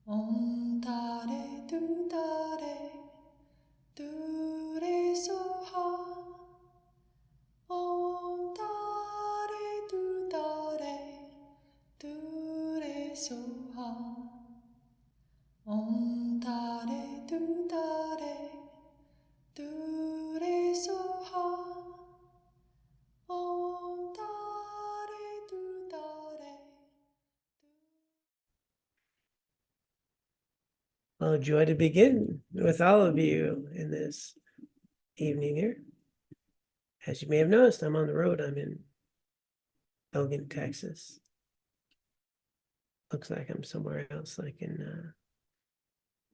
Om Tare Du Tare Du Re Soha. Om Tare Du Tare Du Re Soha. Om Tare Du Tare Du Re Soha. Om Tare Du Tare. Well, joy to begin with all of you in this evening here. As you may have noticed, I'm on the road. I'm in Elgin, Texas. Looks like I'm somewhere else, like in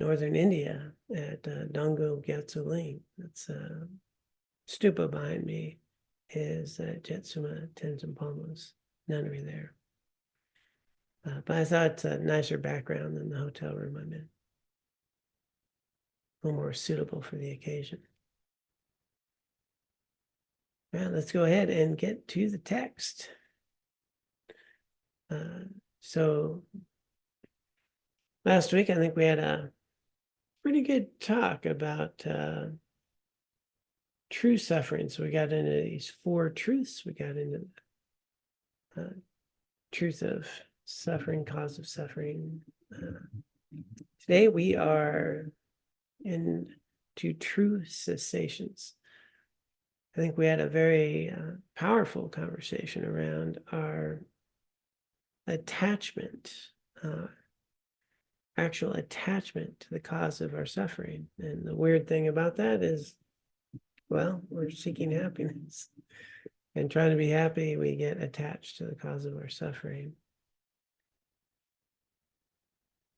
northern India at Dongo Gyatso. That's stupa behind me is Jetsuma Tenzin Palmo's nunnery there. But I thought it's a nicer background than the hotel room I'm in. A little more suitable for the occasion. Well, let's go ahead and get to the text. So last week, I think we had a pretty good talk about true suffering. So we got into these 4 truths. We got into the truth of suffering, cause of suffering. Today we are into true cessations. I think we had a very powerful conversation around our attachment, actual attachment to the cause of our suffering. And the weird thing about that is, well, we're seeking happiness. And trying to be happy, we get attached to the cause of our suffering.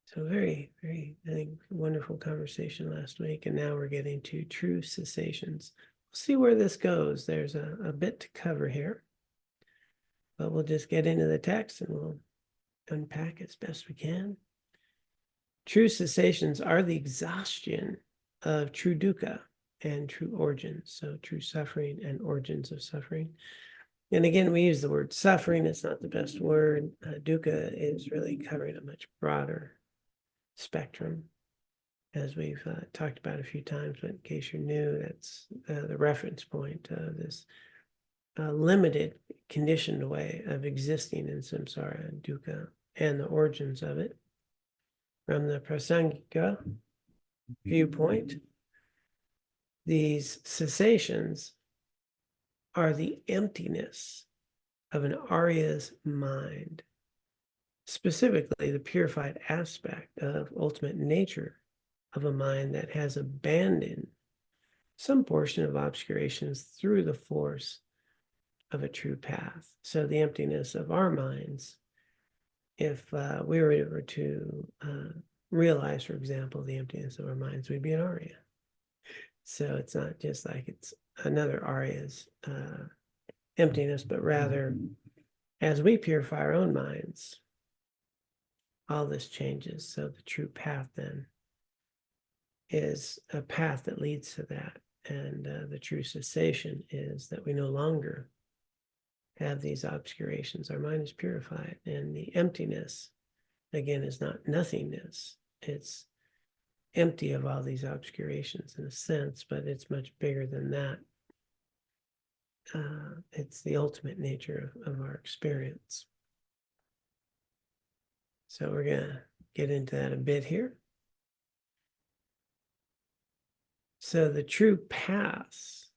So very, very, I think, wonderful conversation last week. And now we're getting to true cessations. We'll see where this goes. There's a bit to cover here. But we'll just get into the text and we'll unpack as best we can. True cessations are the exhaustion of true dukkha and true origins. So true suffering and origins of suffering. And again, we use the word suffering. It's not the best word. Dukkha is really covering a much broader spectrum, as we've talked about a few times. But in case you're new, that's the reference point of this limited, conditioned way of existing in samsara and dukkha and the origins of it. From the prasangika viewpoint, these cessations are the emptiness of an Arya's mind, specifically the purified aspect of ultimate nature of a mind that has abandoned some portion of obscurations through the force of a true path. So the emptiness of our minds, if we were to realize, for example, the emptiness of our minds, we'd be an Arya. So it's not just like it's another Arya's emptiness, but rather as we purify our own minds, all this changes. So the true path then is a path that leads to that. And the true cessation is that we no longer have these obscurations. Our mind is purified. And the emptiness, again, is not nothingness. It's empty of all these obscurations in a sense, but it's much bigger than that. It's the ultimate nature of our experience. So we're going to get into that a bit here. So the true paths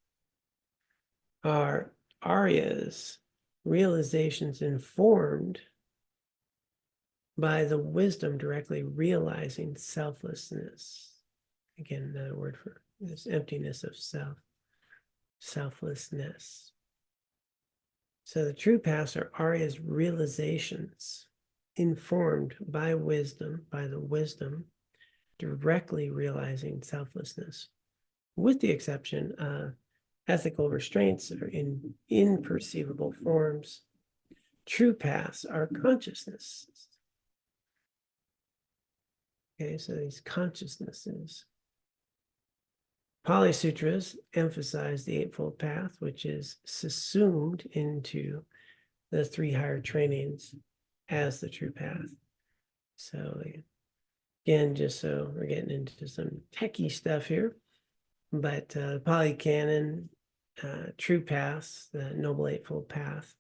are Arya's realizations informed by the wisdom directly realizing selflessness. Again, another word for this emptiness of self, selflessness. So the true paths are Arya's realizations informed by wisdom, by the wisdom directly realizing selflessness, with the exception of ethical restraints that are in imperceivable forms. True paths are consciousnesses. Okay, so these consciousnesses. Pali Sutras emphasize the Eightfold Path, which is subsumed into the 3 higher trainings as the true path. So Again, just so we're getting into some techie stuff here, but Pali Canon, True Paths, the Noble Eightfold Path,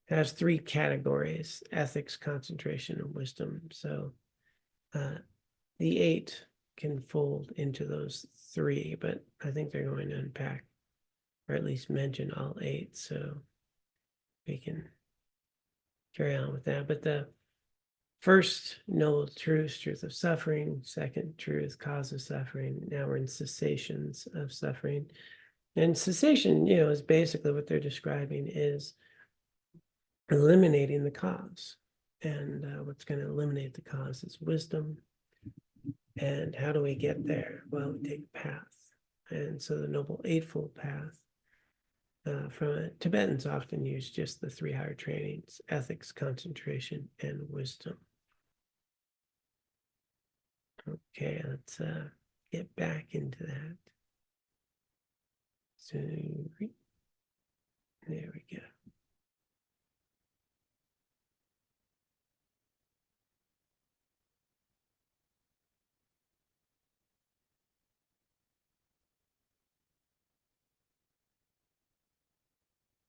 has three categories: ethics, concentration, and wisdom. So the 8 can fold into those three, but I think they're going to unpack, or at least mention, all 8, so we can carry on with that. But the first noble truth of suffering; second truth, cause of suffering. Now we're in cessations of suffering. And cessation, is basically what they're describing is eliminating the cause. And what's going to eliminate the cause is wisdom. And how do we get there? Well, we take a path. And so the Noble Eightfold Path, from Tibetans often use just the 3 higher trainings: ethics, concentration, and wisdom. Okay, let's get back into that. So there we go.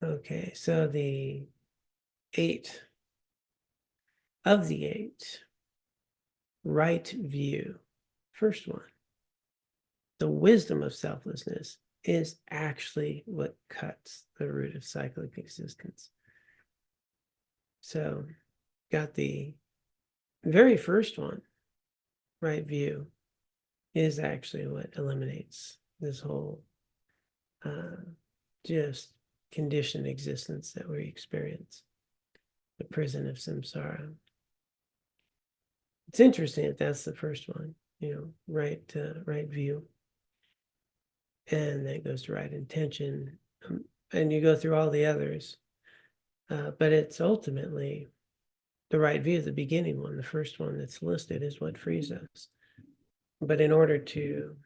Okay, so the 8 of the 8, right view. First one, the wisdom of selflessness is actually what cuts the root of cyclic existence. So, got the very first one, right view, is actually what eliminates this whole just conditioned existence that we experience, the prison of samsara. It's interesting that that's the first one, right view, and then it goes to right intention, and you go through all the others, but it's ultimately the right view, the beginning one, the first one that's listed, is what frees us. But in order to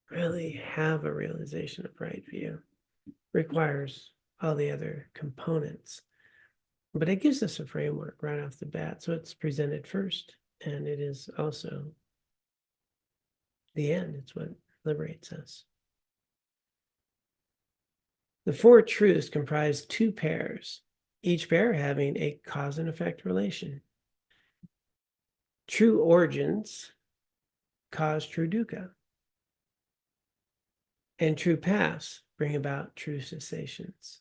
really have a realization of right view, requires all the other components. But it gives us a framework right off the bat. So it's presented first, and it is also the end. It's what liberates us. The 4 truths comprise 2 pairs, each pair having a cause and effect relation. True origins cause true dukkha, and true paths bring about true cessations.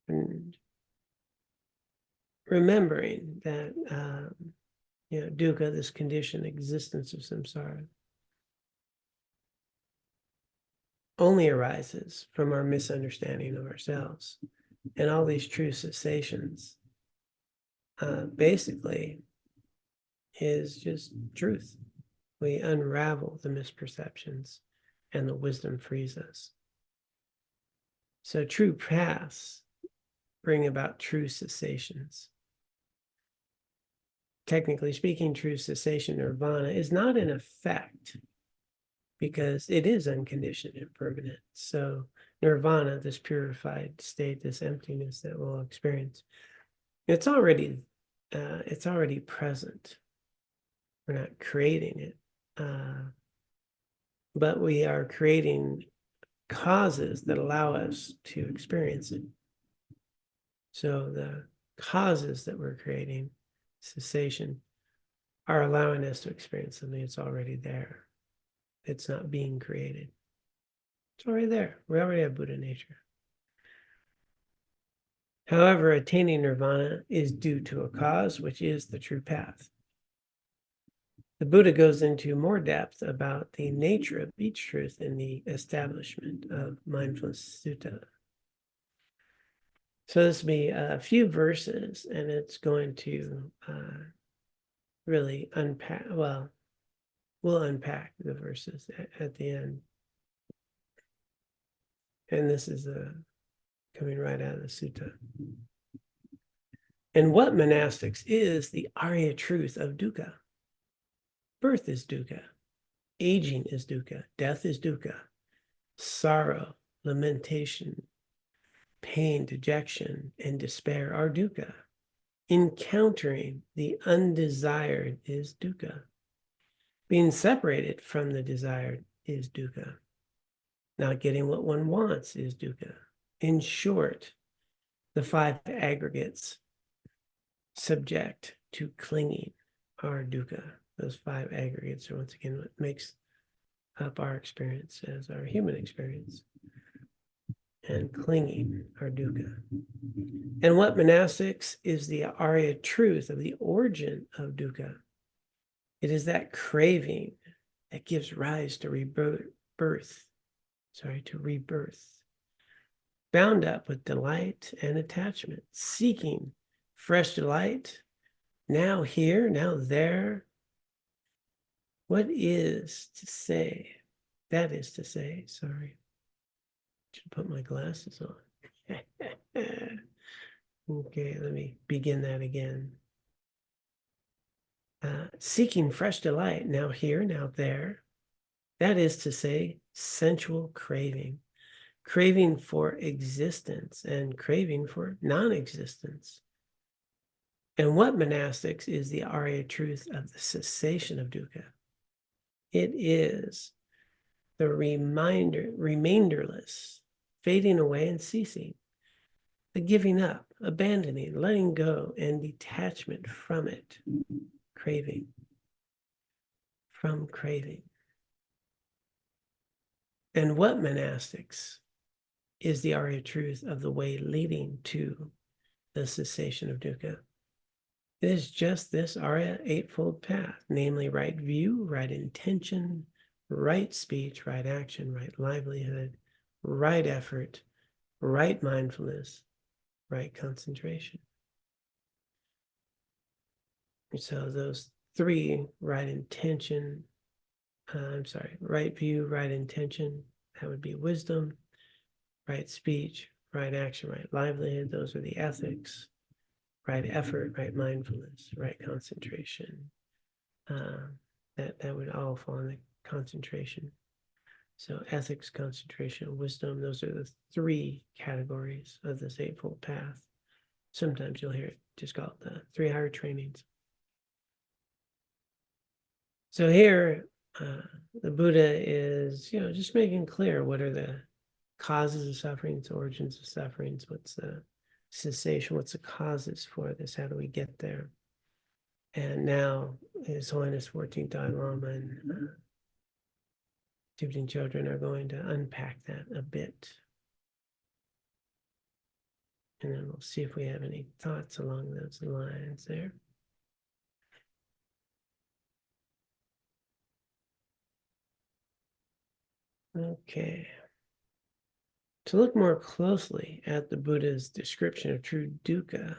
And remembering that dukkha, this conditioned existence of samsara, only arises from our misunderstanding of ourselves. And all these true cessations basically is just truth. We unravel the misperceptions, and the wisdom frees us. So true paths bring about true cessations. Technically speaking, true cessation, nirvana, is not an effect, because it is unconditioned and permanent. So nirvana, this purified state, this emptiness that we'll experience, it's already present. We're not creating it, but we are creating causes that allow us to experience it. So the causes that we're creating, cessation, are allowing us to experience something that's already there. It's not being created. It's already there. We already have BuddhaNature. However, attaining nirvana is due to a cause, which is the true path. The Buddha goes into more depth about the nature of each truth in the establishment of Mindfulness Sutta. So this will be a few verses, and it's going to really unpack, well, we'll unpack the verses at the end. And this is coming right out of the sutta. And what monastics is the Arya truth of dukkha? Birth is dukkha. Aging is dukkha. Death is dukkha. Sorrow, lamentation, pain, dejection, and despair are dukkha. Encountering the undesired is dukkha. Being separated from the desired is dukkha. Not getting what one wants is dukkha. In short, the five aggregates subject to clinging are dukkha. Those five aggregates are once again what makes up our experience as our human experience. And clinging are dukkha. And what monastics is the Arya truth of the origin of dukkha? It is that craving that gives rise to rebirth. Bound up with delight and attachment, seeking fresh delight, now here, now there. What is to say? That is to say, sorry. Should put my glasses on. Okay, let me begin that again. Seeking fresh delight, now here, now there. That is to say, sensual craving. Craving for existence and craving for non-existence. And what monastics is the Arya truth of the cessation of dukkha? It is the remainderless, fading away and ceasing, the giving up, abandoning, letting go, and detachment from it, craving, from craving. And what monastics is the Arya truth of the way leading to the cessation of dukkha? It is just this Arya eightfold path, namely right view, right intention, right speech, right action, right livelihood, right effort, right mindfulness, right concentration. So those three, right intention, right view, right intention, that would be wisdom, right speech, right action, right livelihood, those are the ethics, right effort, right mindfulness, right concentration. That would all fall in the concentration. So ethics, concentration, wisdom, those are the three categories of this eightfold path. Sometimes you'll hear it just called the 3 higher trainings. So here, the Buddha is, just making clear what are the causes of sufferings, origins of sufferings, what's the cessation, what's the causes for this, how do we get there? And now His Holiness 14th Dalai Lama and Tibetan children are going to unpack that a bit. And then we'll see if we have any thoughts along those lines there. Okay. To look more closely at the Buddha's description of true dukkha,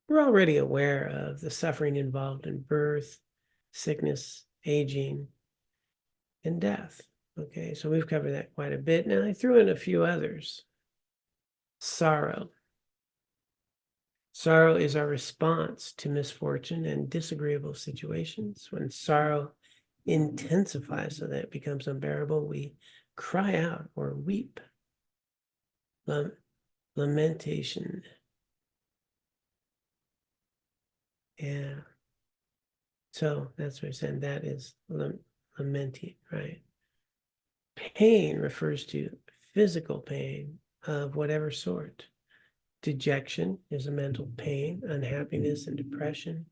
we're already aware of the suffering involved in birth, sickness, aging, and death. Okay, so we've covered that quite a bit. Now I threw in a few others. Sorrow. Sorrow is our response to misfortune and disagreeable situations. When sorrow intensifies so that it becomes unbearable, we cry out or weep. Lamentation. Yeah. So that's what I'm saying. That is lamenting, right? Pain refers to physical pain of whatever sort. Dejection is a mental pain, unhappiness and depression.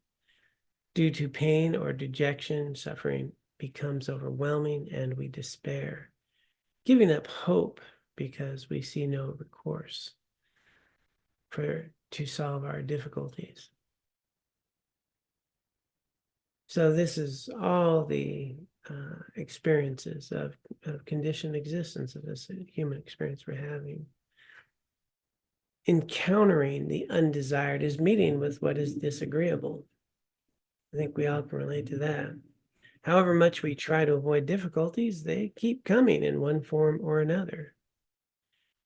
Due to pain or dejection, suffering becomes overwhelming and we despair, giving up hope because we see no recourse to solve our difficulties. So this is all the experiences of conditioned existence of this human experience we're having. Encountering the undesired is meeting with what is disagreeable. I think we all can relate to that. However much we try to avoid difficulties, they keep coming in one form or another.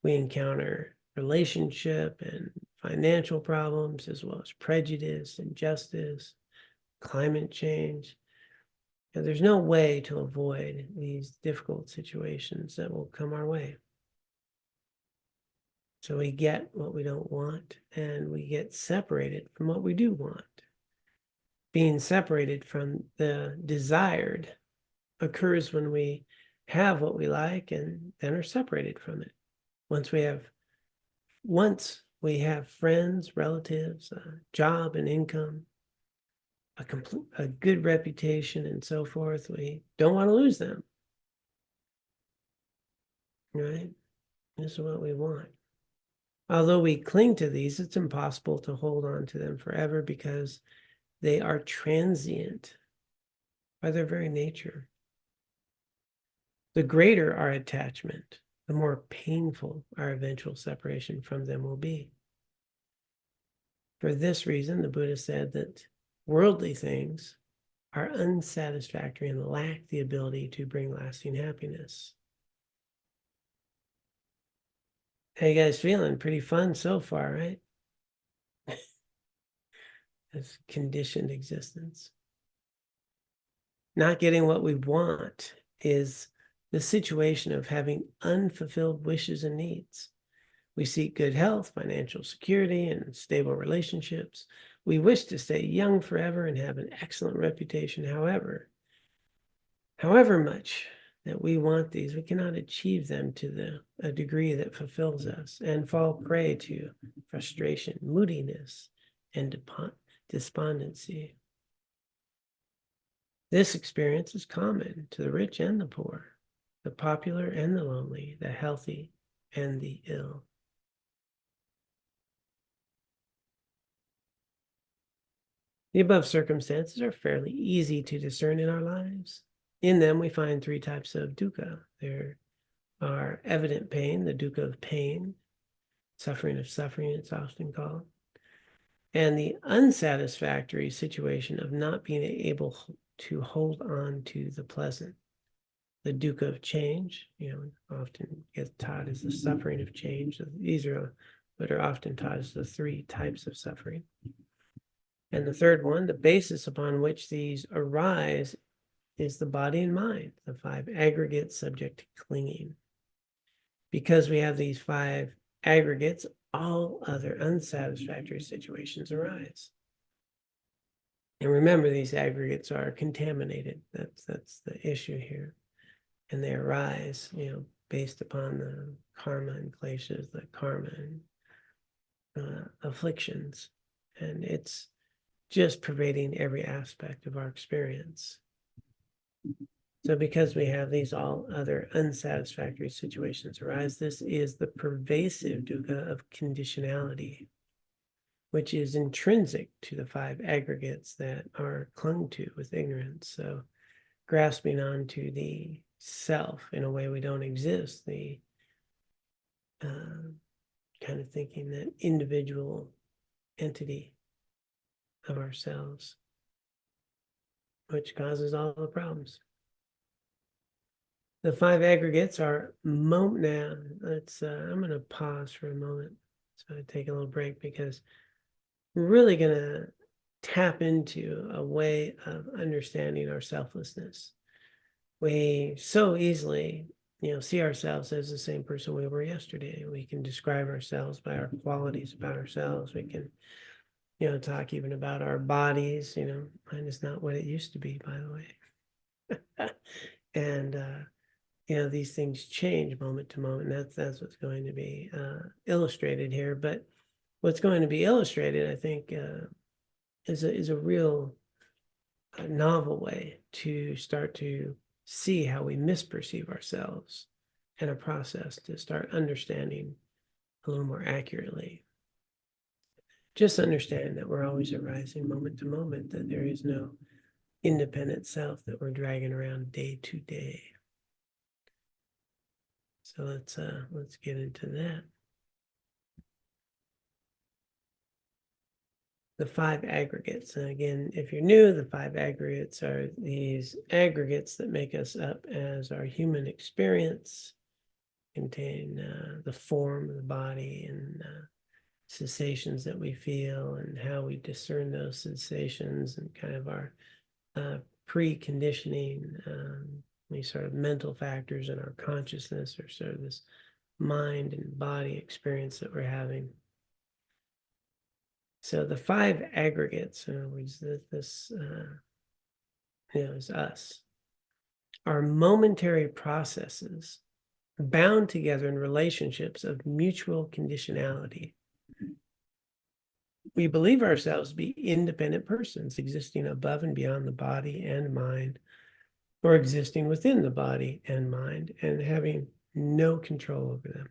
We encounter relationship and financial problems, as well as prejudice, injustice, climate change. And there's no way to avoid these difficult situations that will come our way. So we get what we don't want, and we get separated from what we do want. Being separated from the desired occurs when we have what we like and then are separated from it. Once we have friends, relatives, a job and income, a good reputation and so forth, we don't want to lose them. Right? This is what we want. Although we cling to these, it's impossible to hold on to them forever because they are transient by their very nature. The greater our attachment, the more painful our eventual separation from them will be. For this reason, the Buddha said that worldly things are unsatisfactory and lack the ability to bring lasting happiness. How you guys feeling? Pretty fun so far, right? This conditioned existence. Not getting what we want is the situation of having unfulfilled wishes and needs. We seek good health, financial security, and stable relationships. We wish to stay young forever and have an excellent reputation. However much that we want these, we cannot achieve them to a degree that fulfills us and fall prey to frustration, moodiness, and despondency. This experience is common to the rich and the poor, the popular and the lonely, the healthy and the ill. The above circumstances are fairly easy to discern in our lives. In them, we find three types of dukkha. There are evident pain, the dukkha of pain, suffering of suffering, it's often called, and the unsatisfactory situation of not being able to hold on to the pleasant. The dukkha of change, often gets taught as the suffering of change. These are what are often taught as the three types of suffering. And the third one, the basis upon which these arise, is the body and mind, the five aggregates subject to clinging. Because we have these five aggregates, all other unsatisfactory situations arise. And remember, these aggregates are contaminated. That's the issue here. And they arise, based upon the karma and kleshas, the karma and afflictions. And it's just pervading every aspect of our experience. So because we have these all other unsatisfactory situations arise, this is the pervasive dukkha of conditionality, which is intrinsic to the five aggregates that are clung to with ignorance. So grasping onto the self in a way we don't exist, the kind of thinking that individual entity of ourselves, which causes all the problems. The five aggregates are now. I'm going to pause for a moment. So I take a little break because we're really going to tap into a way of understanding our selflessness. We so easily, see ourselves as the same person we were yesterday. We can describe ourselves by our qualities about ourselves. We can, talk even about our bodies. Mine is not what it used to be, by the way. And these things change moment to moment. That's what's going to be illustrated here. But what's going to be illustrated, I think, is a real novel way to start to see how we misperceive ourselves, and a process to start understanding a little more accurately. Just understand that we're always arising moment to moment, that there is no independent self that we're dragging around day to day. So let's get into that. The five aggregates. And again, if you're new, the five aggregates are these aggregates that make us up as our human experience, contain the form of the body and sensations that we feel and how we discern those sensations, and kind of our preconditioning, these sort of mental factors in our consciousness, or sort of this mind and body experience that we're having. So the five aggregates, in other words, this is us, are momentary processes bound together in relationships of mutual conditionality. We believe ourselves to be independent persons existing above and beyond the body and mind, or existing within the body and mind and having no control over them.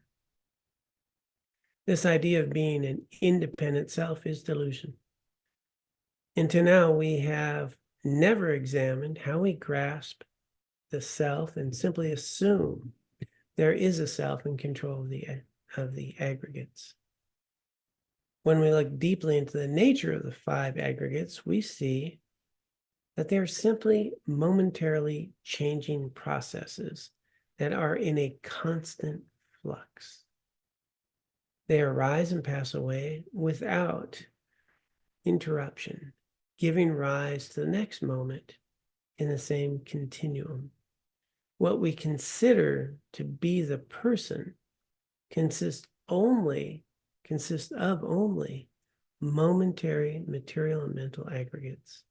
This idea of being an independent self is delusion. Until now, we have never examined how we grasp the self and simply assume there is a self in control of the aggregates. When we look deeply into the nature of the five aggregates, we see that they are simply momentarily changing processes that are in a constant flux. They arise and pass away without interruption, giving rise to the next moment in the same continuum. What we consider to be the person consists of only momentary material and mental aggregates.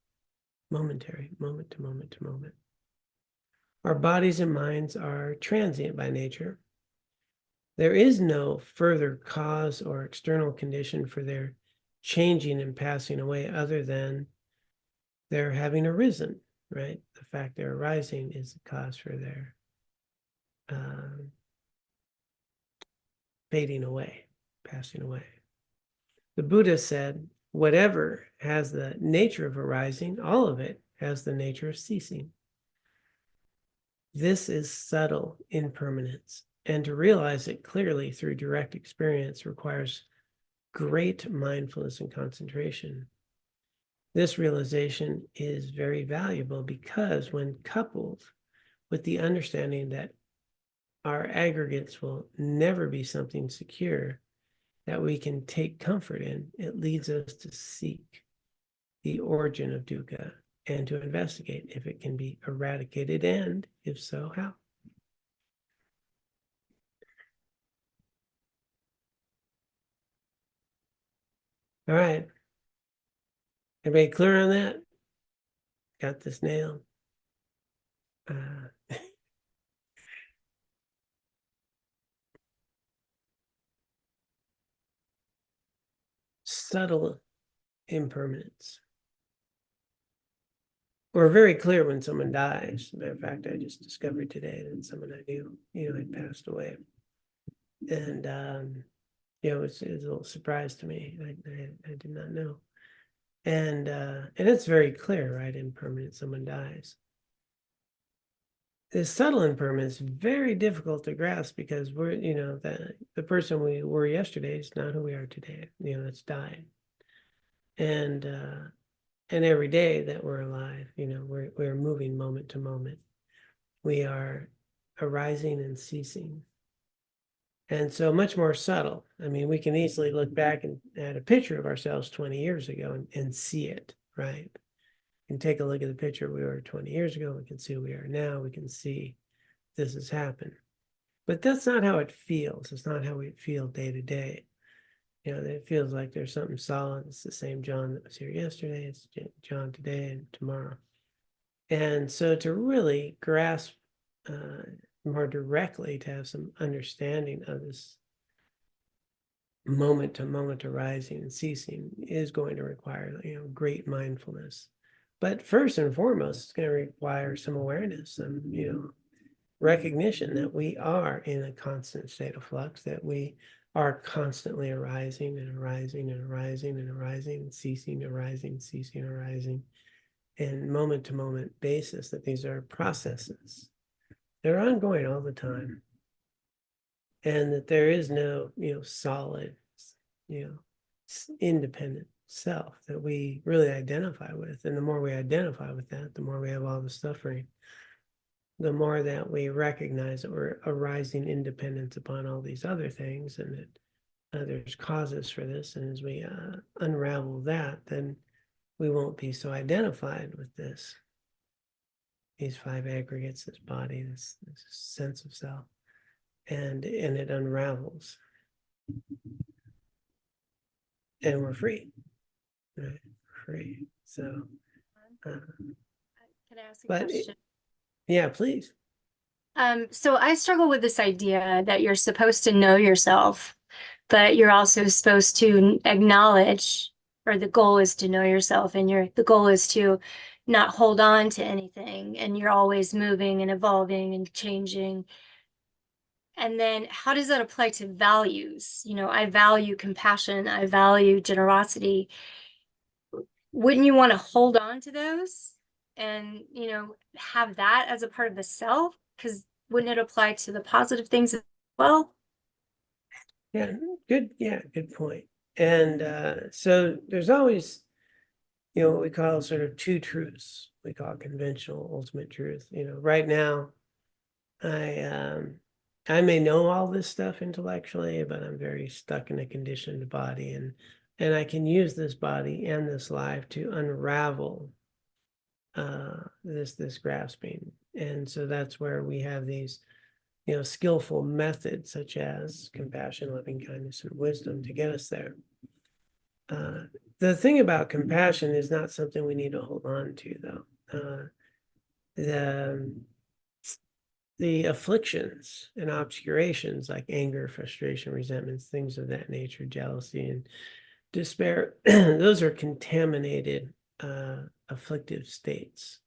Momentary, moment to moment to moment. Our bodies and minds are transient by nature. There is no further cause or external condition for their changing and passing away other than their having arisen, right? The fact they're arising is the cause for their fading away, passing away. The Buddha said, whatever has the nature of arising, all of it has the nature of ceasing. This is subtle impermanence, and to realize it clearly through direct experience requires great mindfulness and concentration. This realization is very valuable because when coupled with the understanding that our aggregates will never be something secure that we can take comfort in, it leads us to seek the origin of dukkha and to investigate if it can be eradicated, and if so, how. All right. Everybody clear on that? Got this nailed? Subtle impermanence. We're very clear when someone dies. Matter of fact, I just discovered today that someone I knew, had passed away. And, it's a little surprise to me. I did not know. And it's very clear, right? Impermanence, someone dies. This subtle impermanence is very difficult to grasp because we're, the person we were yesterday is not who we are today. It's died. And every day that we're alive, we're moving moment to moment. We are arising and ceasing. And so much more subtle. I mean, we can easily look back at a picture of ourselves 20 years ago and see it, right? We can take a look at the picture we were 20 years ago. We can see who we are now. We can see this has happened. But that's not how it feels. It's not how we feel day to day. It feels like there's something solid. It's the same John that was here yesterday. It's John today and tomorrow. And so to really grasp more directly, to have some understanding of this moment to moment arising and ceasing is going to require, great mindfulness. But first and foremost, it's going to require some awareness and, recognition that we are in a constant state of flux, that we are constantly arising and arising and arising and arising and ceasing, arising, ceasing, arising, and moment to moment basis, that these are processes. They're ongoing all the time. And that there is no, solid, independent self that we really identify with. And the more we identify with that, the more we have all the suffering. The more that we recognize that we're arising independence upon all these other things, and that there's causes for this. And as we unravel that, then we won't be so identified with these five aggregates, this body, this sense of self. and it unravels, and we're free, right? Free. So, Can I ask a but question? Yeah, please. So I struggle with this idea that you're supposed to know yourself, but you're also supposed to acknowledge, or the goal is to know yourself, and the goal is to not hold on to anything, and you're always moving and evolving and changing. And then how does that apply to values? I value compassion, I value generosity. Wouldn't you want to hold on to those and, have that as a part of the self? Because wouldn't it apply to the positive things as well? Yeah, good point. And so there's always, what we call sort of two truths. We call conventional ultimate truth. Right now, I may know all this stuff intellectually, but I'm very stuck in a conditioned body, and I can use this body and this life to unravel this grasping. And so that's where we have these skillful methods such as compassion, loving kindness, and wisdom to get us there. The thing about compassion is not something we need to hold on to, though. The afflictions and obscurations like anger, frustration, resentments, things of that nature, jealousy and despair, those are contaminated afflictive states.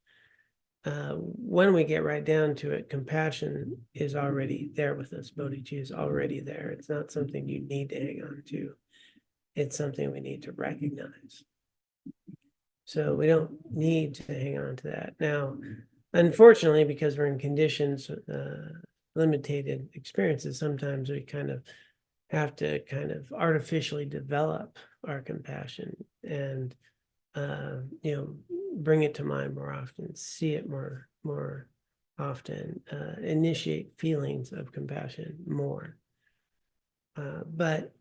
When we get right down to it, compassion is already there with us. Bodhicitta is already there. It's not something you need to hang on to. It's something we need to recognize. So we don't need to hang on to that. Now, unfortunately, because we're in conditions, limited experiences, sometimes we kind of have to kind of artificially develop our compassion and bring it to mind more often, see it more often, initiate feelings of compassion more. But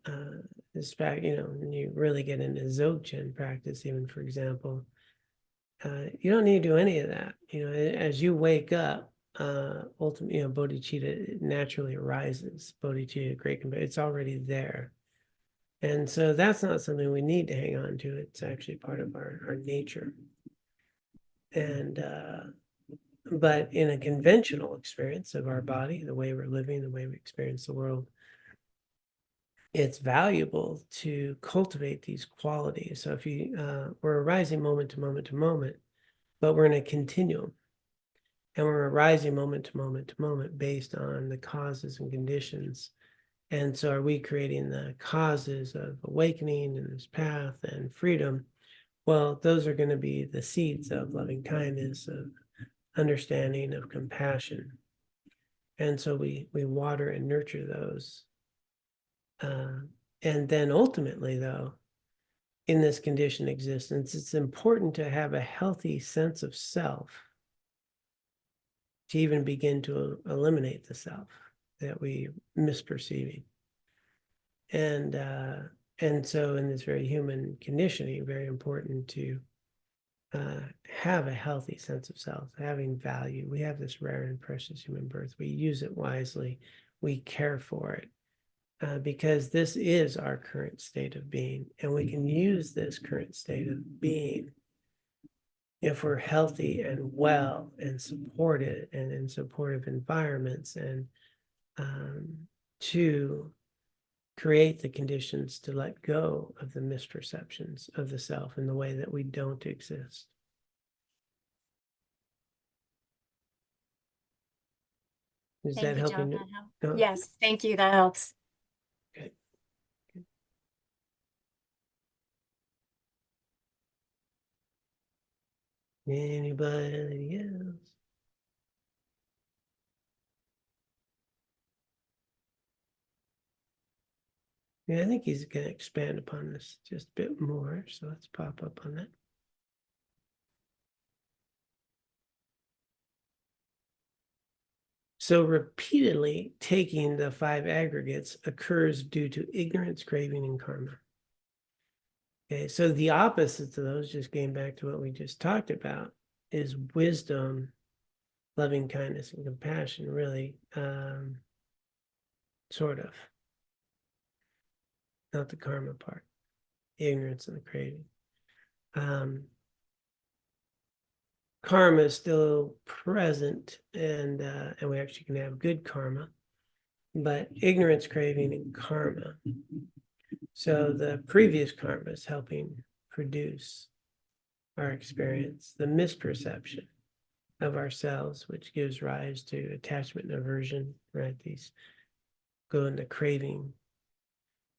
this fact, when you really get into Dzogchen practice, even for example, you don't need to do any of that. As you wake up, ultimately, bodhicitta naturally arises. Bodhicitta, great compassion, it's already there. And so that's not something we need to hang on to. It's actually part of our nature. And but in a conventional experience of our body, the way we're living, the way we experience the world, it's valuable to cultivate these qualities. So if we're arising moment to moment to moment, but we're in a continuum, and we're arising moment to moment to moment based on the causes and conditions. And so are we creating the causes of awakening in this path and freedom? Well, those are going to be the seeds of loving kindness, of understanding, of compassion. And so we water and nurture those. And then ultimately, though, in this conditioned existence, it's important to have a healthy sense of self to even begin to eliminate the self that we misperceiving. And so in this very human conditioning, very important to have a healthy sense of self, having value. We have this rare and precious human birth. We use it wisely. We care for it because this is our current state of being. And we can use this current state of being if we're healthy and well and supported and in supportive environments, and to create the conditions to let go of the misperceptions of the self in the way that we don't exist. Is Thank that you, helping? John. That helps. No? Yes, thank you. That helps. Okay. Anybody else? Yeah, I think he's going to expand upon this just a bit more. So let's pop up on that. So repeatedly taking the five aggregates occurs due to ignorance, craving, and karma. Okay, so the opposites of those, just getting back to what we just talked about, is wisdom, loving kindness, and compassion, really. sort of. Not the karma part, the ignorance and the craving. Karma is still present, and we actually can have good karma, but ignorance, craving, and karma. So the previous karma is helping produce our experience, the misperception of ourselves, which gives rise to attachment and aversion, right? These go into craving.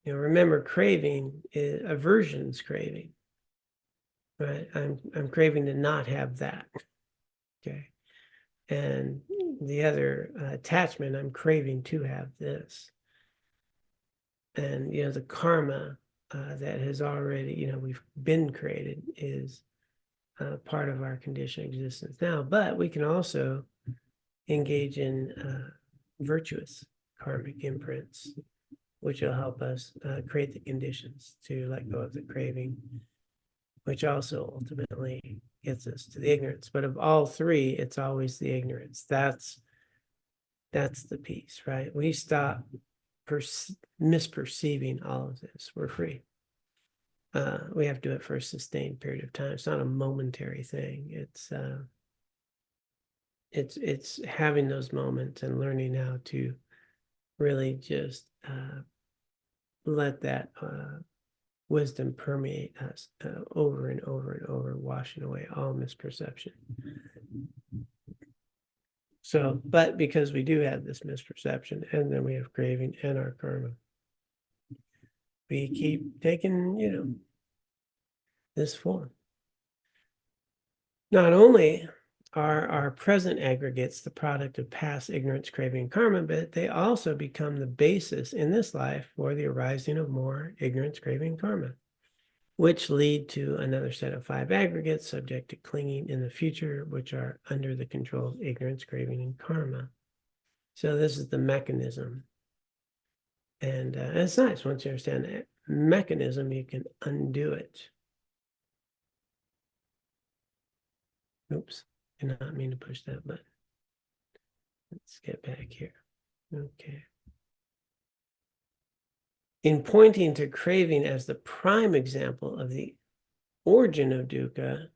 Remember, craving is aversion's craving, right? I'm craving to not have that. Okay. And the other attachment, I'm craving to have this. And the karma that has already, we've been created is part of our conditioned existence now. But we can also engage in virtuous karmic imprints, which will help us create the conditions to let go of the craving, which also ultimately gets us to the ignorance. But of all three, it's always the ignorance. That's the piece, right? We stop misperceiving all of this. We're free. We have to do it for a sustained period of time. It's not a momentary thing. It's having those moments and learning how to really just let that wisdom permeate us over and over and over, washing away all misperception. So, but because we do have this misperception, and then we have craving and our karma, we keep taking, this form. Not only are our present aggregates the product of past ignorance, craving, and karma, but they also become the basis in this life for the arising of more ignorance, craving, and karma, which lead to another set of 5 aggregates subject to clinging in the future, which are under the control of ignorance, craving, and karma. So this is the mechanism. And it's nice. Once you understand that mechanism, you can undo it. Oops, did not mean to push that button. Let's get back here. Okay. In pointing to craving as the prime example of the origin of dukkha,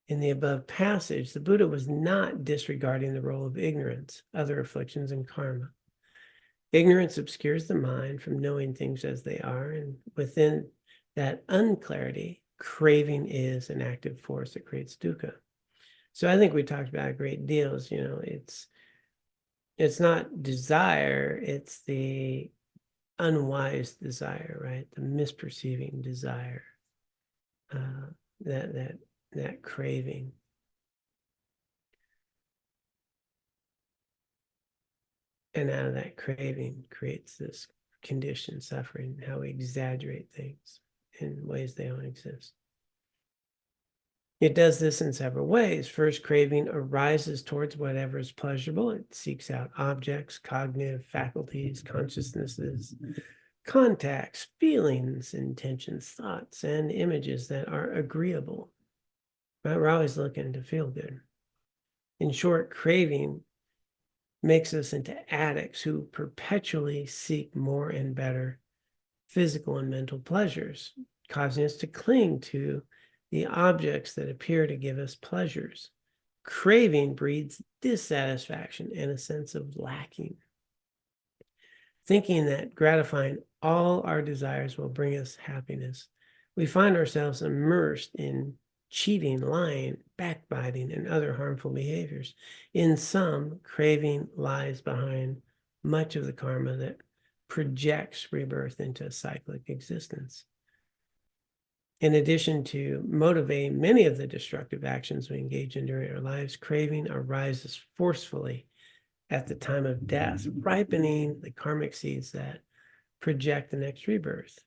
in the above passage, the Buddha was not disregarding the role of ignorance, other afflictions, and karma. Ignorance obscures the mind from knowing things as they are, and within that unclarity, craving is an active force that creates dukkha. So I think we talked about a great deal. It's not desire, it's the unwise desire, right? The misperceiving desire, that craving. And out of that craving creates this conditioned suffering, how we exaggerate things in ways they don't exist. It does this in several ways. First, craving arises towards whatever is pleasurable. It seeks out objects, cognitive faculties, consciousnesses, contacts, feelings, intentions, thoughts, and images that are agreeable. But we're always looking to feel good. In short, craving makes us into addicts who perpetually seek more and better physical and mental pleasures, causing us to cling to the objects that appear to give us pleasures. Craving breeds dissatisfaction and a sense of lacking. Thinking that gratifying all our desires will bring us happiness, we find ourselves immersed in cheating, lying, backbiting, and other harmful behaviors. In sum, craving lies behind much of the karma that projects rebirth into a cyclic existence. In addition to motivating many of the destructive actions we engage in during our lives, craving arises forcefully at the time of death, ripening the karmic seeds that project the next rebirth.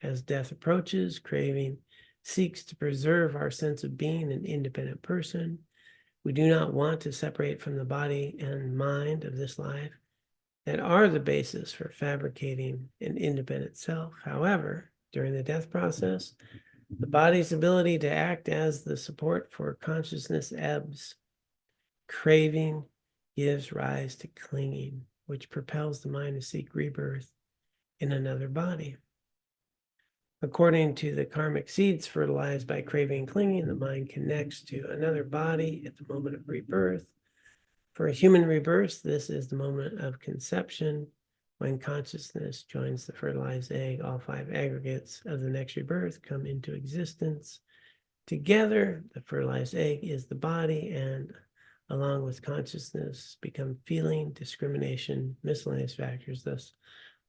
As death approaches, craving seeks to preserve our sense of being an independent person. We do not want to separate from the body and mind of this life that are the basis for fabricating an independent self. However, during the death process, the body's ability to act as the support for consciousness ebbs. Craving gives rise to clinging, which propels the mind to seek rebirth in another body. According to the karmic seeds fertilized by craving and clinging, the mind connects to another body at the moment of rebirth. For a human rebirth, this is the moment of conception. When consciousness joins the fertilized egg, all 5 aggregates of the next rebirth come into existence. Together, the fertilized egg is the body, and along with consciousness become feeling, discrimination, miscellaneous factors, thus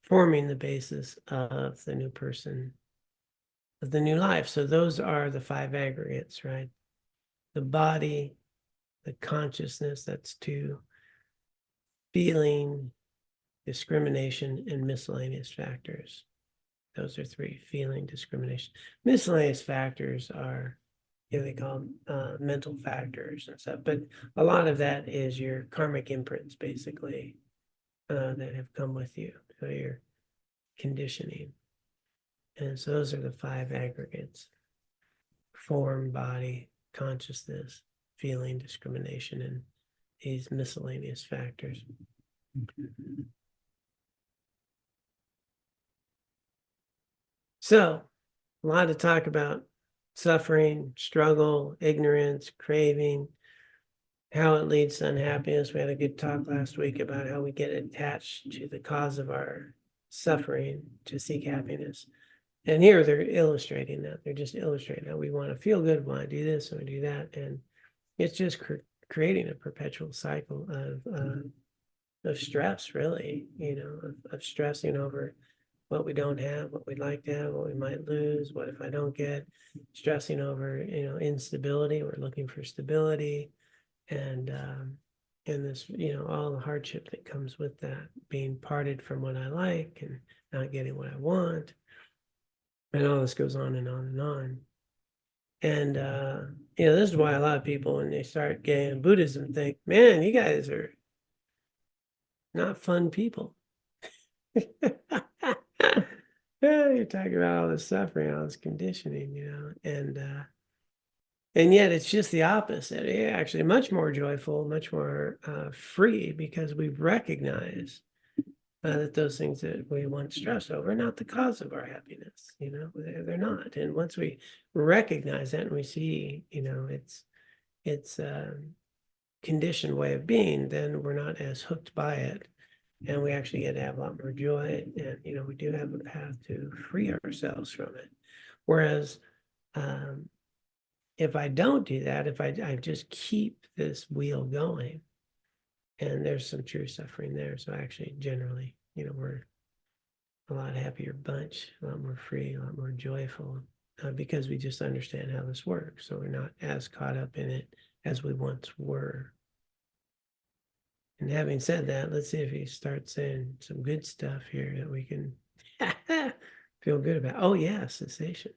forming the basis of the new person, of the new life. So those are the 5 aggregates, right? The body, the consciousness, that's 2, feeling, discrimination, and miscellaneous factors. Those are 3, feeling, discrimination. Miscellaneous factors are, they call them mental factors and stuff, but a lot of that is your karmic imprints, basically, that have come with you, so your conditioning. And so those are the 5 aggregates: form, body, consciousness, feeling, discrimination, and these miscellaneous factors. So, a lot to talk about: suffering, struggle, ignorance, craving, how it leads to unhappiness. We had a good talk last week about how we get attached to the cause of our suffering to seek happiness. And here they're illustrating that. They're just illustrating that we want to feel good, we want to do this, we want to do that. And it's just creating a perpetual cycle of stress, really, of stressing over what we don't have, what we'd like to have, what we might lose, what if I don't get, stressing over, instability. We're looking for stability, and this, all the hardship that comes with that, being parted from what I like and not getting what I want. And all this goes on and on and on. And, this is why a lot of people, when they start getting into Buddhism, think, man, you guys are not fun people. You're talking about all this suffering, all this conditioning, and yet it's just the opposite. You're actually much more joyful, much more free, because we recognize that those things that we once stressed over are not the cause of our happiness. They're not. And once we recognize that and we see, it's a conditioned way of being, then we're not as hooked by it. And we actually get to have a lot more joy. And, we do have a path to free ourselves from it. Whereas if I don't do that, if I just keep this wheel going, and there's some true suffering there. So actually, generally, we're a lot happier bunch, a lot more free, a lot more joyful, because we just understand how this works. So we're not as caught up in it as we once were. And having said that, let's see if he starts saying some good stuff here that we can feel good about. Oh yeah, cessation.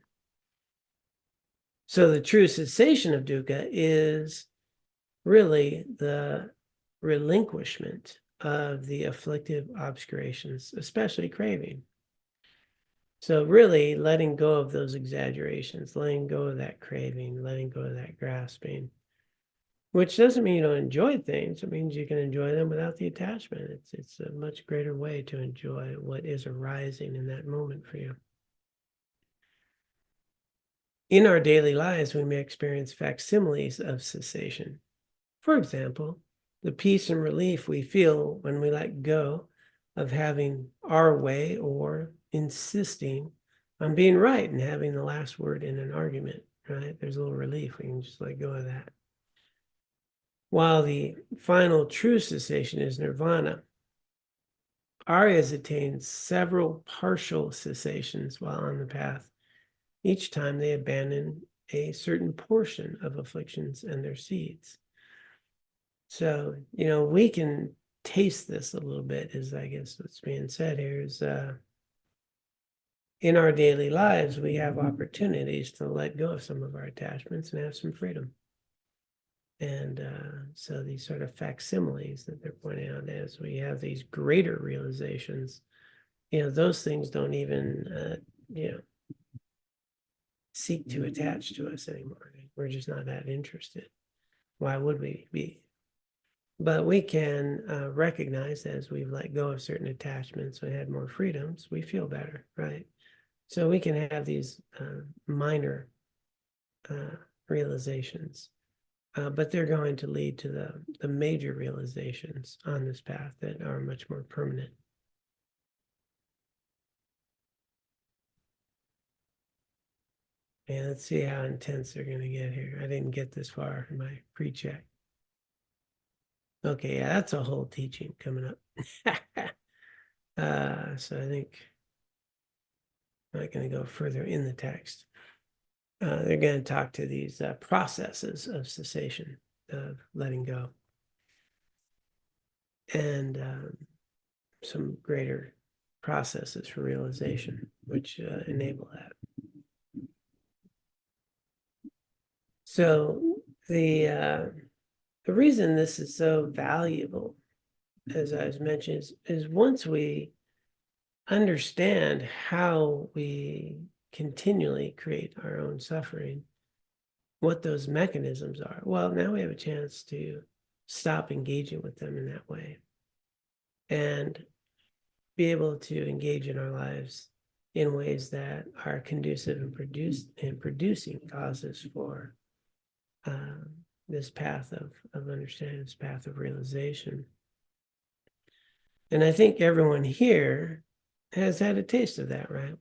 So the true cessation of dukkha is really the relinquishment of the afflictive obscurations, especially craving. So really letting go of those exaggerations, letting go of that craving, letting go of that grasping, which doesn't mean you don't enjoy things. It means you can enjoy them without the attachment. It's a much greater way to enjoy what is arising in that moment for you. In our daily lives, we may experience facsimiles of cessation. For example, the peace and relief we feel when we let go of having our way or insisting on being right and having the last word in an argument, right? There's a little relief. We can just let go of that. While the final true cessation is nirvana, Aryas attain several partial cessations while on the path, each time they abandon a certain portion of afflictions and their seeds. So, we can taste this a little bit, is I guess what's being said here is in our daily lives, we have opportunities to let go of some of our attachments and have some freedom. And so these sort of facsimiles that they're pointing out, as we have these greater realizations, those things don't even, seek to attach to us anymore. We're just not that interested. Why would we be? But we can recognize as we've let go of certain attachments, we had more freedoms, we feel better, right? So we can have these minor realizations, but they're going to lead to the major realizations on this path that are much more permanent. And let's see how intense they're going to get here. I didn't get this far in my pre-check. Okay, yeah, that's a whole teaching coming up. So I think I'm not going to go further in the text. They're going to talk to these processes of cessation, of letting go, and some greater processes for realization, which enable that. So the reason this is so valuable, as I was mentioning, is once we understand how we continually create our own suffering, what those mechanisms are, well, now we have a chance to stop engaging with them in that way and be able to engage in our lives in ways that are conducive and producing causes for this path of understanding, this path of realization. And I think everyone here has had a taste of that, right?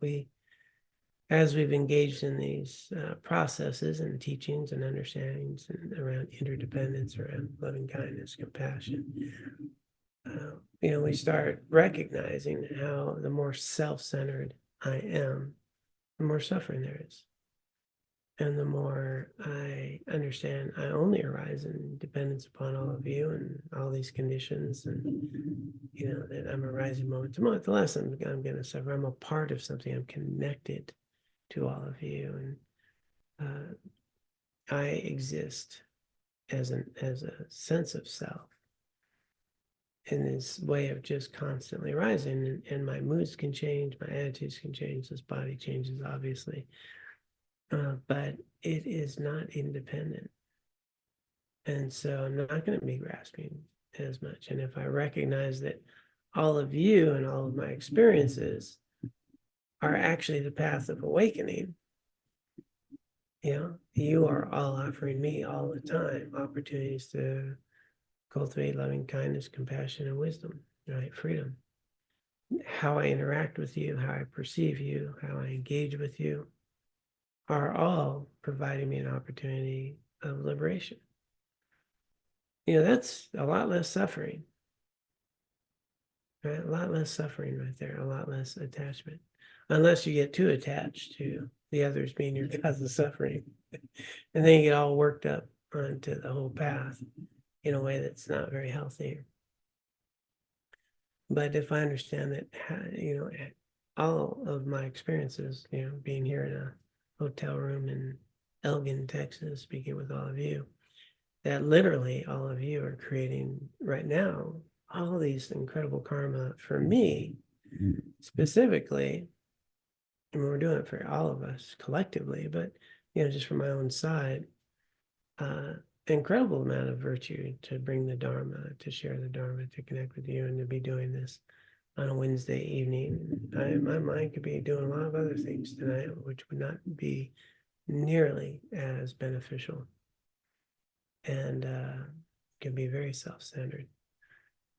As we've engaged in these processes and teachings and understandings and around interdependence, around loving kindness, compassion, we start recognizing how the more self-centered I am, the more suffering there is. And the more I understand I only arise in dependence upon all of you and all these conditions, and that I'm arising moment to moment, the less I'm going to suffer. I'm a part of something. I'm connected to all of you, and I exist as a sense of self in this way of just constantly rising, and my moods can change, my attitudes can change, this body changes, obviously. But it is not independent. And so I'm not going to be grasping as much. And if I recognize that all of you and all of my experiences are actually the path of awakening, you are all offering me all the time opportunities to cultivate loving kindness, compassion, and wisdom, right? Freedom. How I interact with you, how I perceive you, how I engage with you, are all providing me an opportunity of liberation. That's a lot less suffering, right? A lot less suffering right there, a lot less attachment, unless you get too attached to the others being your cause of suffering. And then you get all worked up onto the whole path in a way that's not very healthy. But if I understand that, all of my experiences, being here in a hotel room in Elgin, Texas, speaking with all of you, that literally all of you are creating right now all these incredible karma for me, specifically. And we're doing it for all of us collectively, but just from my own side, incredible amount of virtue to bring the Dharma, to share the Dharma, to connect with you, and to be doing this on a Wednesday evening. My mind could be doing a lot of other things tonight, which would not be nearly as beneficial, and can be very self-centered.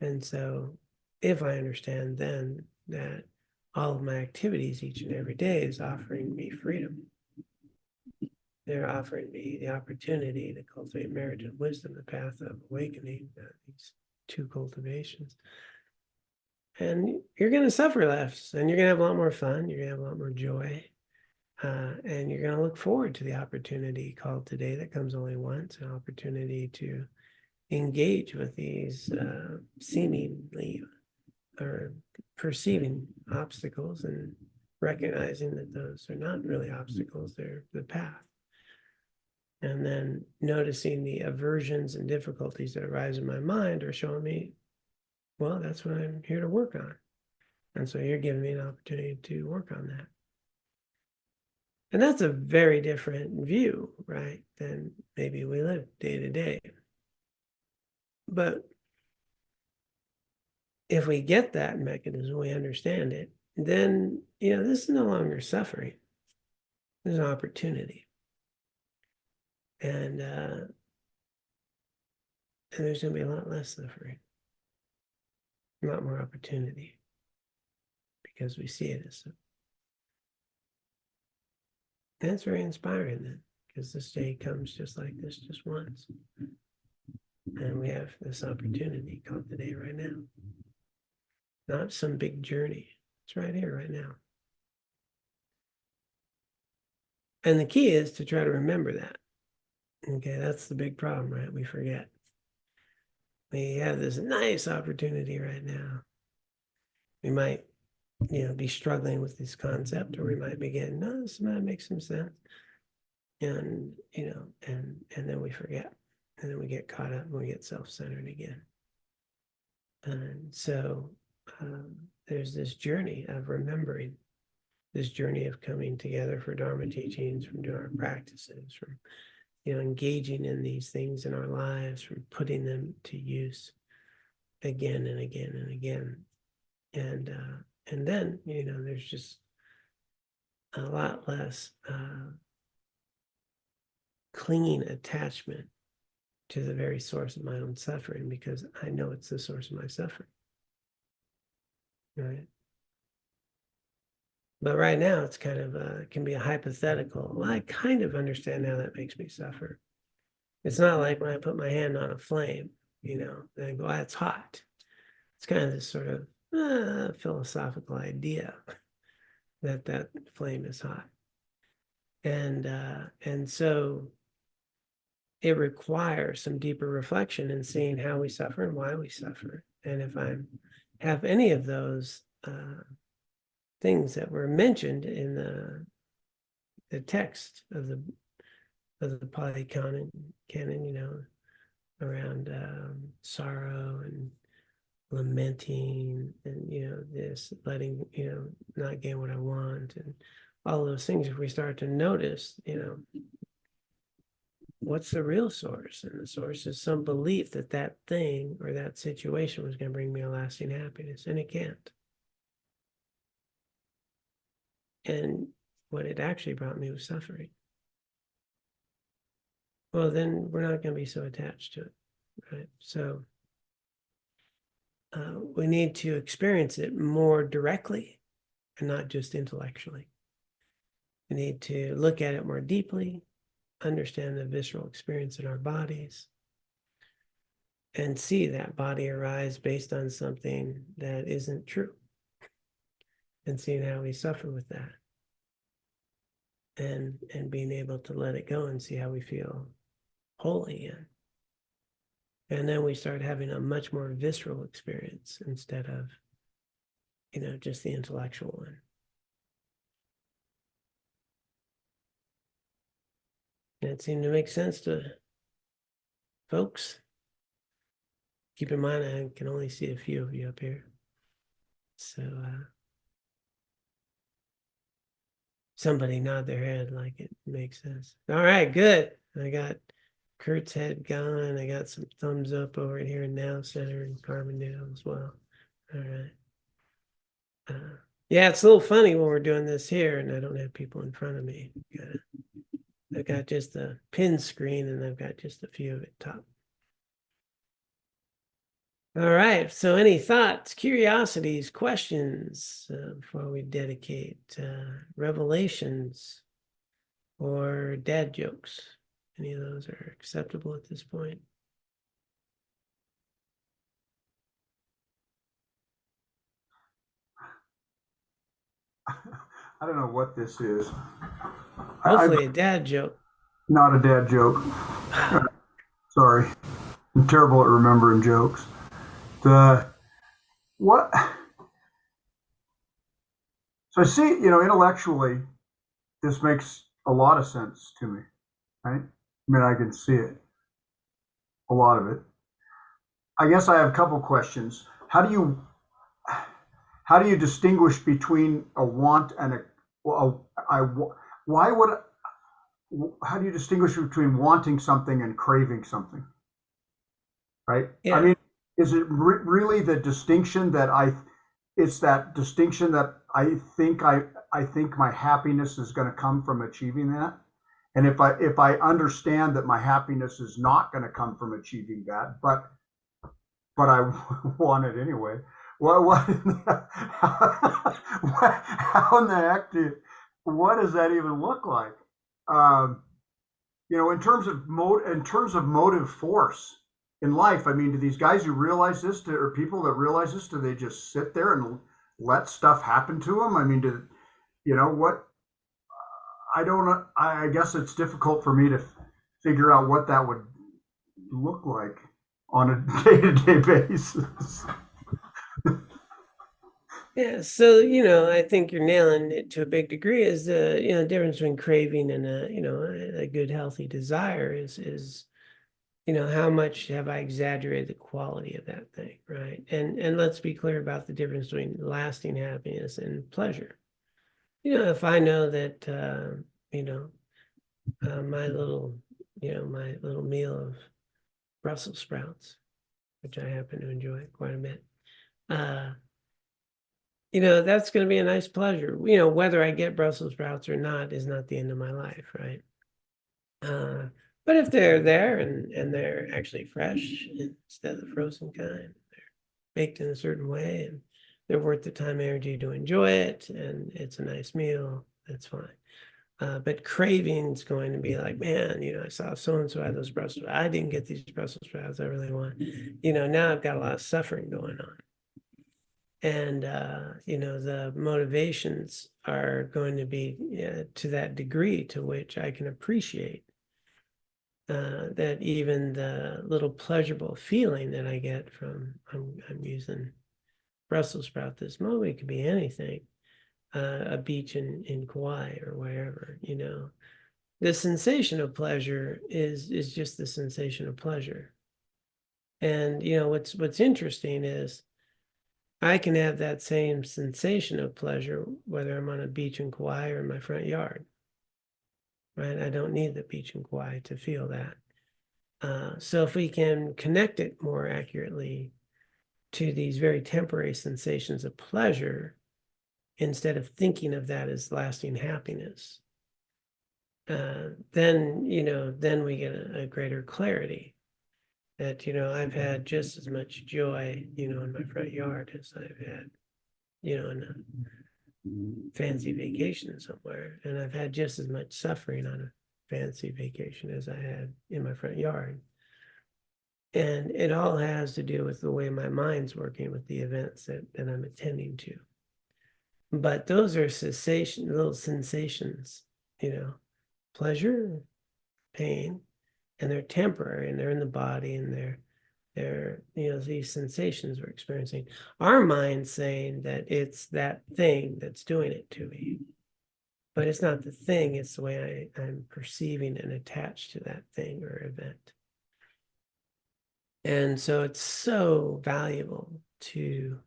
And so if I understand then that all of my activities each and every day is offering me freedom, they're offering me the opportunity to cultivate merit and wisdom, the path of awakening, these two cultivations. And you're going to suffer less, and you're going to have a lot more fun. You're going to have a lot more joy. And you're going to look forward to the opportunity called today that comes only once, an opportunity to engage with these seemingly or perceiving obstacles and recognizing that those are not really obstacles, they're the path. And then noticing the aversions and difficulties that arise in my mind are showing me, well, that's what I'm here to work on. And so you're giving me an opportunity to work on that. And that's a very different view, right, than maybe we live day to day. But if we get that mechanism, we understand it, then, this is no longer suffering. There's an opportunity. And there's going to be a lot less suffering, a lot more opportunity, because we see it as so. That's very inspiring then, because this day comes just like this, just once. And we have this opportunity called today, right now. Not some big journey. It's right here, right now. And the key is to try to remember that. Okay, that's the big problem, right? We forget. We have this nice opportunity right now. We might, be struggling with this concept, or we might begin, no, this might make some sense. And, and then we forget. And then we get caught up and we get self-centered again. And so there's this journey of remembering, this journey of coming together for Dharma teachings, from doing our practices, from engaging in these things in our lives, from putting them to use again and again and again. And then, there's just a lot less clinging attachment to the very source of my own suffering, because I know it's the source of my suffering. Right? But right now, it's kind of can be a hypothetical. Well, I kind of understand how that makes me suffer. It's not like when I put my hand on a flame, then I go, it's hot. It's kind of this sort of philosophical idea that flame is hot. And so it requires some deeper reflection in seeing how we suffer and why we suffer. And if I have any of those things that were mentioned in the text of the Pali canon, around sorrow and lamenting, and this letting, not get what I want, and all those things, if we start to notice, what's the real source? And the source is some belief that that thing or that situation was going to bring me a lasting happiness, and it can't. And what it actually brought me was suffering. Well, then we're not going to be so attached to it, right? So we need to experience it more directly and not just intellectually. We need to look at it more deeply, understand the visceral experience in our bodies, and see that body arise based on something that isn't true, and seeing how we suffer with that, and being able to let it go and see how we feel whole again. And then we start having a much more visceral experience instead of, just the intellectual one. And it seemed to make sense to folks. Keep in mind, I can only see a few of you up here. So somebody nod their head like it makes sense. All right, good. I got Kurt's head gone. I got some thumbs up over here in Now Center and Carbondale as well. All right. Yeah, it's a little funny when we're doing this here and I don't have people in front of me. I've got just a pin screen and I've got just a few at the top. All right, so any thoughts, curiosities, questions before we dedicate revelations or dad jokes? Any of those are acceptable at this point? I don't know what this is. Hopefully a dad joke. Not a dad joke. Sorry. I'm terrible at remembering jokes. What? So I see, intellectually, this makes a lot of sense to me, right? I mean, I can see it, a lot of it. I guess I have a couple questions. How do you distinguish between a want and how do you distinguish between wanting something and craving something? Right? Yeah. I mean, is it really the distinction that it's that distinction that I think my happiness is going to come from achieving that? And if I understand that my happiness is not going to come from achieving that, but I want it anyway, what how in the heck what does that even look like? You know, in terms of motive force in life, I mean, do these guys who realize this, or people that realize this, do they just sit there and let stuff happen to them? I mean, you know what? I don't know. I guess it's difficult for me to figure out what that would look like on a day-to-day basis. Yeah, so I think you're nailing it to a big degree. Is the difference between craving and a good healthy desire is how much have I exaggerated the quality of that thing, right? And let's be clear about the difference between lasting happiness and pleasure. If I know that my little meal of Brussels sprouts, which I happen to enjoy quite a bit, that's going to be a nice pleasure. Whether I get Brussels sprouts or not is not the end of my life, right? But if they're there and they're actually fresh instead of the frozen kind, they're baked in a certain way, and they're worth the time and energy to enjoy it, and it's a nice meal, that's fine. But craving's going to be like, man, I saw so-and-so had those Brussels sprouts. I didn't get these Brussels sprouts I really want. Now I've got a lot of suffering going on. And, the motivations are going to be to that degree to which I can appreciate that even the little pleasurable feeling that I get from, I'm using Brussels sprout this moment, it could be anything, a beach in Kauai or wherever, the sensation of pleasure is just the sensation of pleasure. And, what's interesting is I can have that same sensation of pleasure whether I'm on a beach in Kauai or in my front yard, right? I don't need the beach in Kauai to feel that. So if we can connect it more accurately to these very temporary sensations of pleasure, instead of thinking of that as lasting happiness, then we get a greater clarity that, I've had just as much joy, in my front yard as I've had, in a fancy vacation somewhere. And I've had just as much suffering on a fancy vacation as I had in my front yard. And it all has to do with the way my mind's working with the events that I'm attending to. But those are little sensations, pleasure, pain, and they're temporary, and they're in the body, and they're these sensations we're experiencing. Our mind's saying that it's that thing that's doing it to me, but it's not the thing, it's the way I'm perceiving and attached to that thing or event. And so it's so valuable to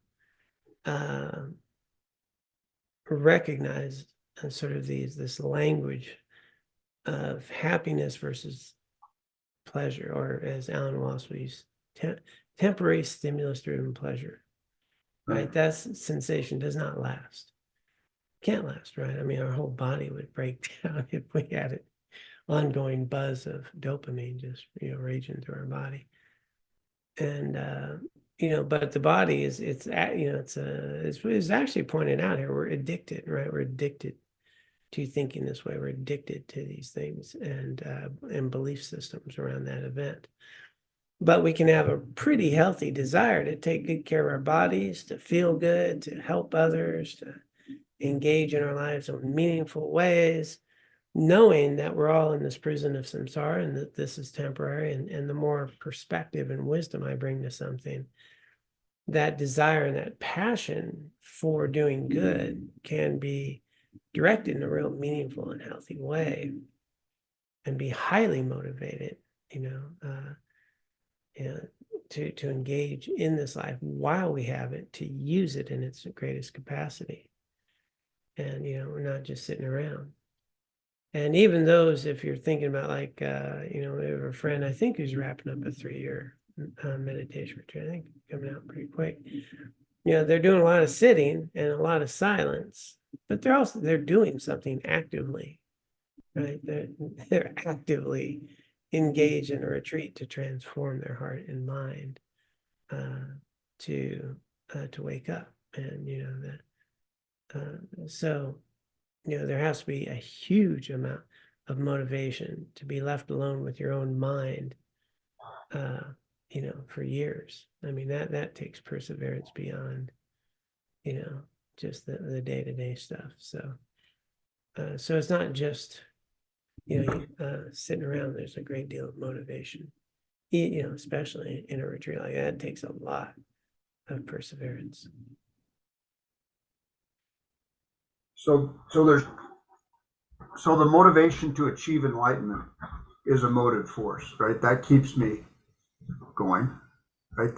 recognize sort of this language of happiness versus pleasure, or as Alan Watts would use, temporary stimulus-driven pleasure, right? That sensation does not last. Can't last, right? I mean, our whole body would break down if we had an ongoing buzz of dopamine just raging through our body. And but the body it's actually pointed out here, we're addicted, right? We're addicted to thinking this way. We're addicted to these things and belief systems around that event. But we can have a pretty healthy desire to take good care of our bodies, to feel good, to help others, to engage in our lives in meaningful ways, knowing that we're all in this prison of samsara and that this is temporary. And the more perspective and wisdom I bring to something, that desire and that passion for doing good can be directed in a real meaningful and healthy way and be highly motivated, to engage in this life while we have it, to use it in its greatest capacity. And, we're not just sitting around. And even those, if you're thinking about like, we have a friend, I think who's wrapping up a 3-year meditation retreat. I think coming out pretty quick. They're doing a lot of sitting and a lot of silence, but they're doing something actively, right? They're actively engaged in a retreat to transform their heart and mind, to wake up. And so there has to be a huge amount of motivation to be left alone with your own mind, for years. I mean, that takes perseverance beyond, just the day-to-day stuff. So it's not just, sitting around. There's a great deal of motivation, especially in a retreat like that. It takes a lot of perseverance. So the motivation to achieve enlightenment is a motive force, right? That keeps me going, right?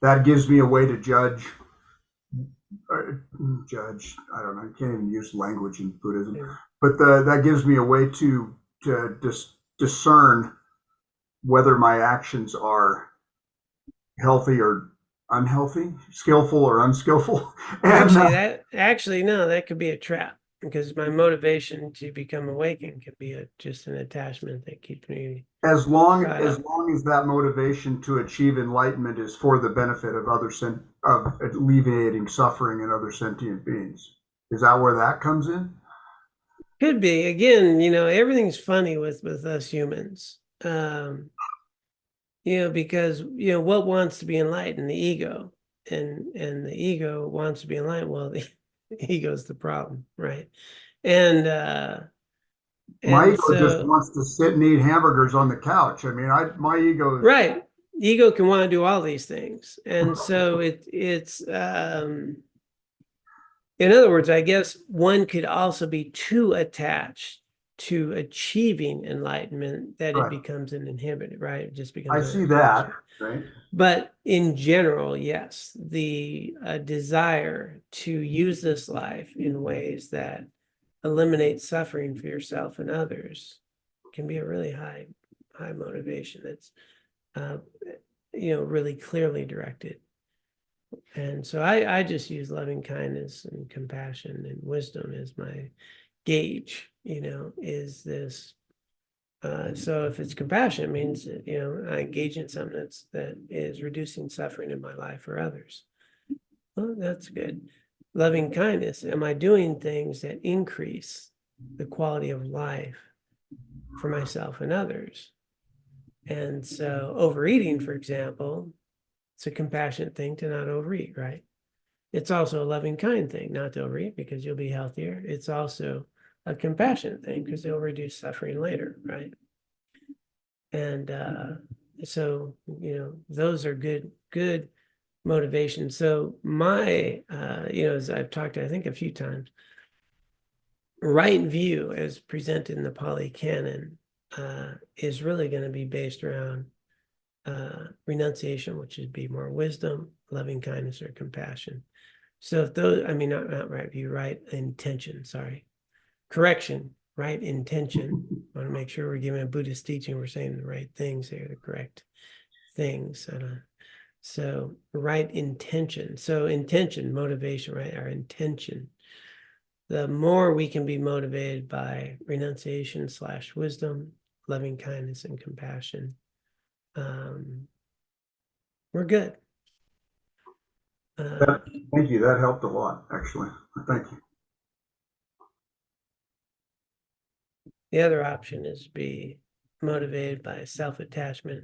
That gives me a way to judge. I don't know. I can't even use language in Buddhism, but that gives me a way to discern whether my actions are healthy or unhealthy, skillful or unskillful. And no, that could be a trap, because my motivation to become awakened could be just an attachment that keeps me. As long as that motivation to achieve enlightenment is for the benefit of of alleviating suffering in other sentient beings. Is that where that comes in? Could be. Again, everything's funny with us humans. Because what wants to be enlightened? The ego. And the ego wants to be enlightened. Well, the ego's the problem, right? And my ego just wants to sit and eat hamburgers on the couch. I mean, my ego is right. Ego can want to do all these things, and so it's in other words, I guess one could also be too attached to achieving enlightenment that it becomes an inhibitor, right? It just becomes. I see that, right? But in general, yes, the desire to use this life in ways that eliminate suffering for yourself and others can be a really high motivation that's really clearly directed. And so I just use loving kindness and compassion and wisdom as my gauge. Is this so if it's compassion, it means I engage in something that is reducing suffering in my life or others. Well, that's good. Loving kindness, am I doing things that increase the quality of life for myself and others? And so overeating, for example, it's a compassionate thing to not overeat, right? It's also a loving kind thing not to overeat, because you'll be healthier. It's also a compassionate thing because they'll reduce suffering later, right? And so those are good motivations. So my as I've talked, I think, a few times, right view as presented in the Pali Canon is really going to be based around renunciation, which would be more wisdom, loving kindness, or compassion. So if those, not right view, right intention, correction, right intention. I want to make sure we're giving a Buddhist teaching, we're saying the right things here, the correct things. So right intention. So intention, motivation, right? Our intention. The more we can be motivated by renunciation / wisdom, loving kindness, and compassion, we're good. Thank you. That helped a lot, actually. Thank you. The other option is to be motivated by self-attachment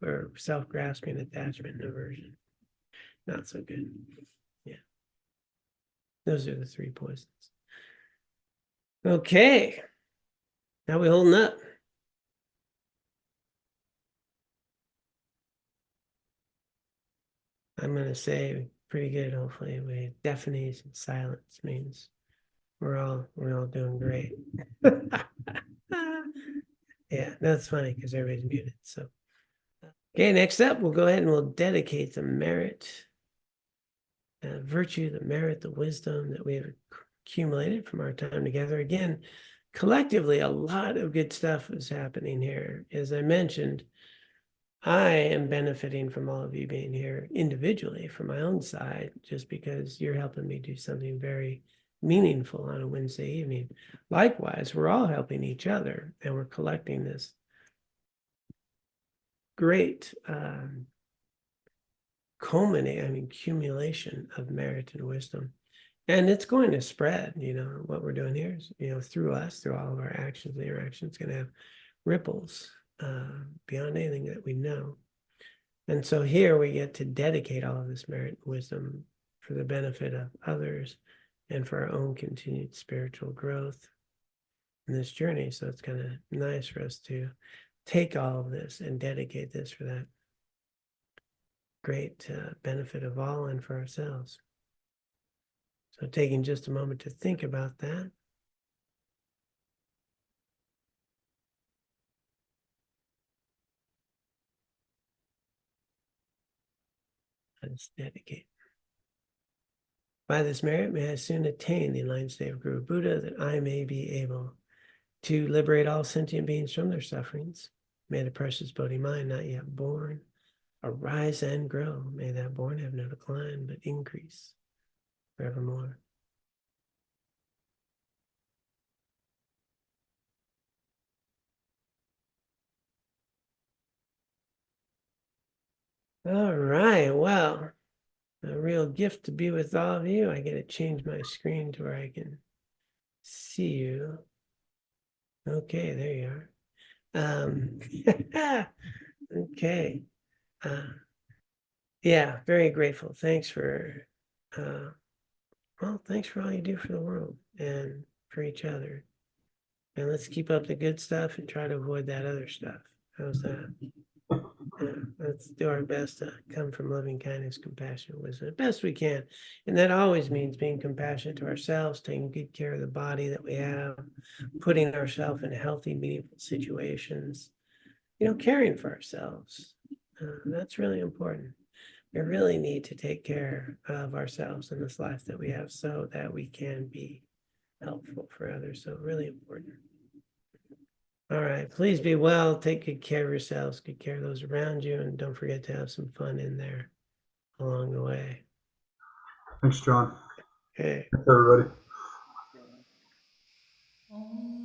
or self-grasping, attachment, and aversion. Not so good. Yeah. Those are the three poisons. Okay. How we holding up? I'm going to say pretty good, hopefully. We deafening and silence means we're all doing great. Yeah, that's funny because everybody's muted. So, okay, next up, we'll go ahead and we'll dedicate the merit, virtue, the merit, the wisdom that we have accumulated from our time together. Again, collectively, a lot of good stuff is happening here. As I mentioned, I am benefiting from all of you being here individually from my own side, just because you're helping me do something very meaningful on a Wednesday evening. Likewise, we're all helping each other, and we're collecting this great accumulation of merit and wisdom. And it's going to spread, what we're doing here is, through us, through all of our actions, the interaction, it's going to have ripples beyond anything that we know. And so here we get to dedicate all of this merit and wisdom for the benefit of others and for our own continued spiritual growth in this journey. So it's kind of nice for us to take all of this and dedicate this for that great benefit of all and for ourselves. So taking just a moment to think about that. Let us dedicate. By this merit, may I soon attain the enlightened state of Guru Buddha, that I may be able to liberate all sentient beings from their sufferings. May the precious Bodhi mind, not yet born, arise and grow. May that born have no decline, but increase forevermore. All right, well, a real gift to be with all of you. I get to change my screen to where I can see you. Okay, there you are. Okay. Yeah, very grateful. Thanks for thanks for all you do for the world and for each other. And let's keep up the good stuff and try to avoid that other stuff. How's that? Yeah, let's do our best to come from loving kindness, compassion, wisdom, the best we can. And that always means being compassionate to ourselves, taking good care of the body that we have, putting ourselves in healthy, meaningful situations, caring for ourselves. That's really important. We really need to take care of ourselves in this life that we have so that we can be helpful for others. So really important. All right, please be well, take good care of yourselves, good care of those around you, and don't forget to have some fun in there along the way. Thanks, John. Okay. Thanks, everybody. Om